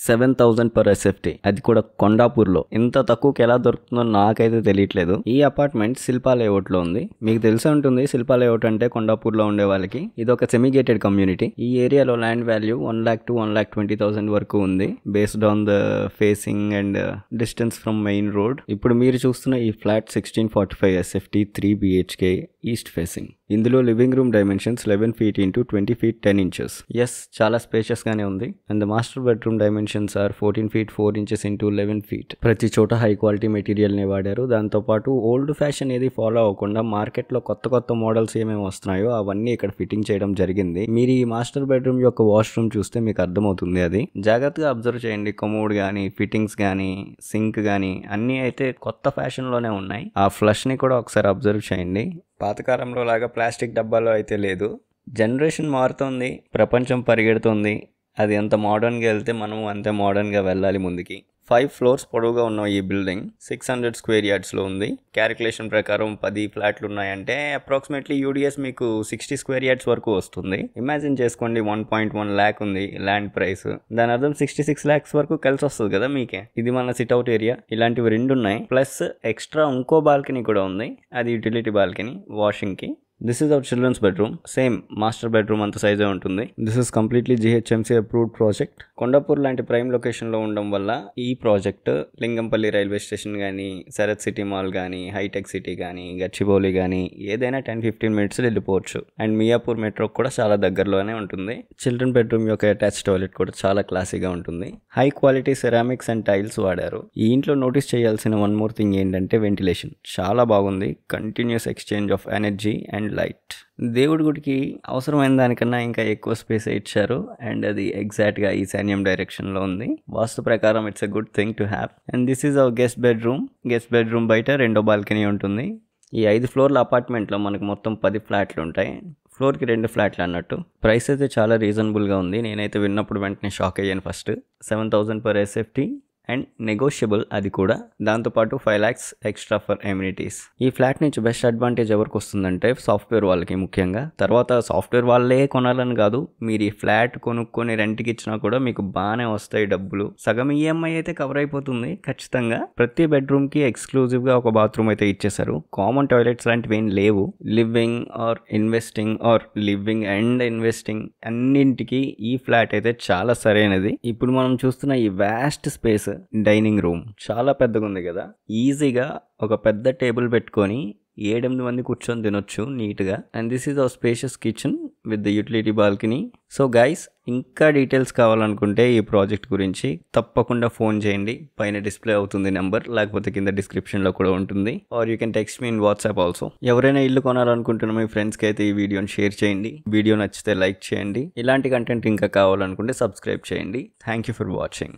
7,000 per SFT. అది కూడా కొండాపూర్లో. ఇంత తక్కువకి ఎలా దొరుకుతుందో నాకైతే తెలియట్లేదు. ఈ అపార్ట్మెంట్ శిల్పా లేఅవుట్ లో ఉంది. మీకు తెలిసే ఉంటుంది శిల్పా లేఅవుట్ అంటే కొండాపూర్లో ఉండే వాళ్ళకి ఇది ఒక సెమీగేటెడ్ కమ్యూనిటీ. ఈ ఏరియాలో ల్యాండ్ వాల్యూ 1 lakh to 1,20,000 వరకు ఉంది based on the facing and distance from main road. ఇప్పుడు మీరు చూస్తున్న ఈ flat 1645 SFT 3 BHK east facing. ఇందులో living room dimensions 11 feet into 20 feet 10 inches. Yes, చాలా స్పేషియస్ గానే ఉంది. And the master bedroom dimensions are 14 feet 4 inches into 11 feet. ప్రతి చోట హై క్వాలిటీ మెటీరియల్ ని వాడారు. దాంతో పాటు ఓల్డ్ ఫ్యాషన్ ఏది ఫాలో అవ్వకుండా మార్కెట్ లో కొత్త మోడల్స్ ఏమేమి వస్తున్నాయో అవన్నీ ఇక్కడ ఫిట్టింగ్ చేయడం జరిగింది. మీరు ఈ మాస్టర్ బెడ్రూమ్ యొక్క వాష్రూమ్ చూస్తే మీకు అర్థమవుతుంది. అది జాగ్రత్తగా అబ్జర్వ్ చేయండి. కమోడ్ గానీ, ఫిట్టింగ్స్ గానీ, సింక్ గానీ అన్నీ అయితే కొత్త ఫ్యాషన్ లోనే ఉన్నాయి. ఆ ఫ్లష్ ని కూడా ఒకసారి అబ్జర్వ్ చేయండి. పాతకాలంలో లాగా ప్లాస్టిక్ డబ్బాలో అయితే లేదు. జనరేషన్ మారుతోంది, ప్రపంచం పరిగెడుతోంది. అది ఎంత మోడర్న్గా వెళ్తే మనం అంతే మోడర్న్గా వెళ్ళాలి ముందుకి. 5 floors పొడవుగా ఉన్న ఈ బిల్డింగ్ 600 square yardsలో ఉంది. క్యాలిక్యులేషన్ ప్రకారం 10 ఫ్లాట్లు ఉన్నాయంటే అప్రాక్సిమేట్లీ యూడిఎస్ మీకు 60 square yards వరకు వస్తుంది. ఇమాజిన్ చేసుకోండి, 1.1 lakh ఉంది ల్యాండ్ ప్రైస్. దాని అర్థం 66 lakhs వరకు కలిసి వస్తుంది కదా మీకే. ఇది మన సిట్అవుట్ ఏరియా. ఇలాంటివి 2 ఉన్నాయి. ప్లస్ ఎక్స్ట్రా ఇంకో బాల్కనీ కూడా ఉంది. అది యూటిలిటీ బాల్కనీ వాషింగ్ కి. This is our children's bedroom. Same master bedroom అంత సైజే ఉంటుంది. This is completely GHMC approved project. Kondapur లాంటి ప్రైమ్ లొకేషన్ లో ఉండడం వల్ల ఈ ప్రాజెక్ట్ లింగంపల్లి రైల్వే స్టేషన్ కానీ, శరత్ సిటీ మాల్ కానీ, హైటెక్ సిటీ కానీ, గచ్చిబౌలి కానీ ఏదైనా 10-15 minutes వెళ్ళిపోవచ్చు. అండ్ మియాపూర్ మెట్రో కూడా చాలా దగ్గరలోనే ఉంటుంది. చిల్డ్రన్ బెడ్రూమ్ యొక్క అటాచ్ టాయిలెట్ కూడా చాలా క్లాసీగా ఉంటుంది. High quality ceramics and tiles వాడారు. ఈ ఇంట్లో నోటీస్ చేయాల్సిన వన్ మోర్ థింగ్ ఏంటంటే వెంటిలేషన్ చాలా బాగుంది. Continuous exchange of energy and light. దేవుడి గుడికి అవసరమైన దానికన్నా ఇంకా ఎక్కువ స్పేస్ ఇచ్చారు. అండ్ అది ఎగ్జాక్ట్గా ఈశాన్యం డైరెక్షన్లో ఉంది. వాస్తు ప్రకారం it's a good thing to have. And this is our guest bedroom. Guest bedroom బయట 2వ బాల్కనీ ఉంటుంది. ఈ 5 floorల అపార్ట్మెంట్లో మనకు మొత్తం 10 ఫ్లాట్లు ఉంటాయి. ఫ్లోర్కి 2 ఫ్లాట్లు అన్నట్టు. ప్రైస్ అయితే చాలా రీజనబుల్గా ఉంది. నేనైతే విన్నప్పుడు వెంటనే షాక్ అయ్యాను. First 7,000 per SFT and negotiable అది కూడా. దాంతోపాటు 5 lakhs ఎక్స్ట్రా ఫర్ ఎమ్యూనిటీస్. ఈ ఫ్లాట్ నుంచి బెస్ట్ అడ్వాంటేజ్ ఎవరికి వస్తుందంటే సాఫ్ట్వేర్ వాళ్ళకి ముఖ్యంగా. తర్వాత సాఫ్ట్వేర్ వాళ్ళే కొనాలని కాదు, మీరు ఈ ఫ్లాట్ కొనుక్కొని రెంట్కి ఇచ్చినా కూడా మీకు బాగానే వస్తాయి డబ్బులు. సగం EMI అయితే కవర్ అయిపోతుంది ఖచ్చితంగా. ప్రతి బెడ్రూమ్ కి ఎక్స్క్లూజివ్ గా ఒక బాత్రూమ్ అయితే ఇచ్చేసారు. కామన్ టాయిలెట్స్ లాంటివి ఏం లేవు. Living or investing or living and investing అన్నింటికి ఈ ఫ్లాట్ అయితే చాలా సరైనది. ఇప్పుడు మనం చూస్తున్న ఈ వాస్ట్ స్పేస్ డైనింగ్ రూమ్ చాలా పెద్దగా ఉంది కదా. ఈజీగా ఒక పెద్ద టేబుల్ పెట్టుకొని 7-8 మంది కూర్చొని తినొచ్చు నీట్గా. And this is hour spacious kitchen with the utility balcony. So guys, ఇంకా డీటెయిల్స్ కావాలనుకుంటే ఈ ప్రాజెక్ట్ గురించి తప్పకుండా ఫోన్ చేయండి. పైన డిస్ప్లే అవుతుంది నెంబర్, లేకపోతే కింద డిస్క్రిప్షన్లో కూడా ఉంటుంది. Or you can text me in WhatsApp also. ఎవరైనా ఇల్లు కొనాలనుకుంటున్న మీ ఫ్రెండ్స్కి అయితే ఈ వీడియోని షేర్ చేయండి. వీడియో నచ్చితే లైక్ చేయండి. ఇలాంటి కంటెంట్ ఇంకా కావాలనుకుంటే సబ్స్క్రైబ్ చేయండి. Thank you for watching.